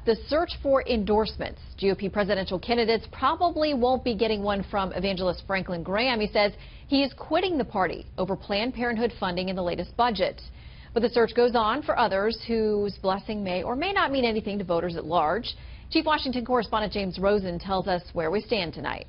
The search for endorsements. GOP presidential candidates probably won't be getting one from evangelist Franklin Graham. He says he is quitting the party over Planned Parenthood funding in the latest budget. But the search goes on for others whose blessing may or may not mean anything to voters at large. Chief Washington correspondent James Rosen tells us where we stand tonight.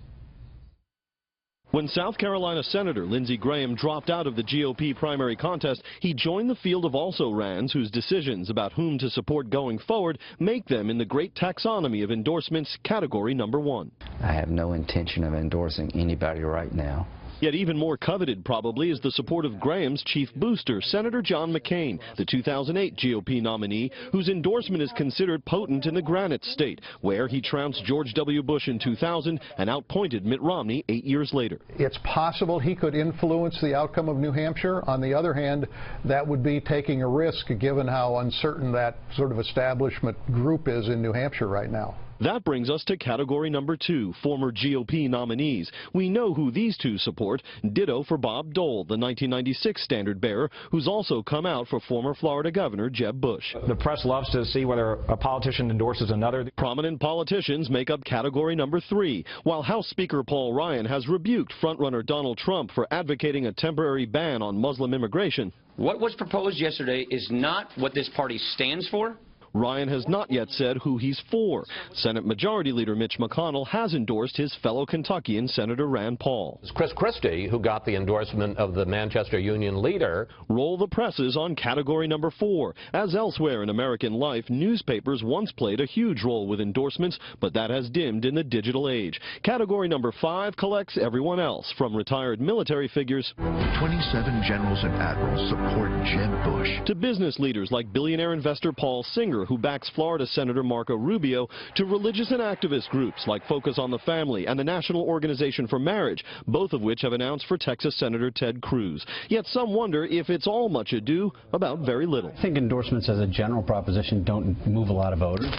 When South Carolina Senator Lindsey Graham dropped out of the GOP primary contest, he joined the field of also-rans whose decisions about whom to support going forward make them in the great taxonomy of endorsements category number 1. I have no intention of endorsing anybody right now. Yet even more coveted probably is the support of Graham's chief booster, Senator John McCain, the 2008 GOP nominee, whose endorsement is considered potent in the Granite State, where he trounced George W. Bush in 2000 and outpointed Mitt Romney 8 years later. It's possible he could influence the outcome of New Hampshire. On the other hand, that would be taking a risk given how uncertain that sort of establishment group is in New Hampshire right now. That brings us to category number 2, former GOP nominees. We know who these two support. Ditto for Bob Dole, the 1996 standard bearer, who's also come out for former Florida Governor Jeb Bush. The press loves to see whether a politician endorses another. Prominent politicians make up category number 3, while House Speaker Paul Ryan has rebuked frontrunner Donald Trump for advocating a temporary ban on Muslim immigration. What was proposed yesterday is not what this party stands for. Ryan has not yet said who he's for. Senate Majority Leader Mitch McConnell has endorsed his fellow Kentuckian Senator Rand Paul. It's Chris Christie who got the endorsement of the Manchester Union leader. Roll the presses on category number 4. As elsewhere in American life, newspapers once played a huge role with endorsements, but that has dimmed in the digital age. Category number 5 collects everyone else, from retired military figures 27 generals and admirals support Jeb Bush, to business leaders like billionaire investor Paul Singer, who backs Florida Senator Marco Rubio, to religious and activist groups like Focus on the Family and the National Organization for Marriage, both of which have announced for Texas Senator Ted Cruz. Yet some wonder if it's all much ado about very little. I think endorsements as a general proposition don't move a lot of voters.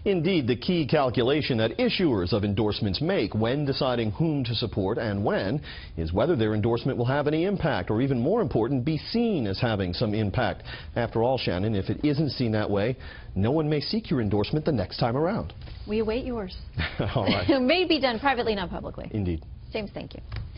Indeed, the key calculation that issuers of endorsements make when deciding whom to support and when is whether their endorsement will have any impact, or even more important, be seen as having some impact. After all, Shannon, if it isn't seen that way, no one may seek your endorsement the next time around. We await yours. All right. It may be done privately, not publicly. Indeed. James, thank you.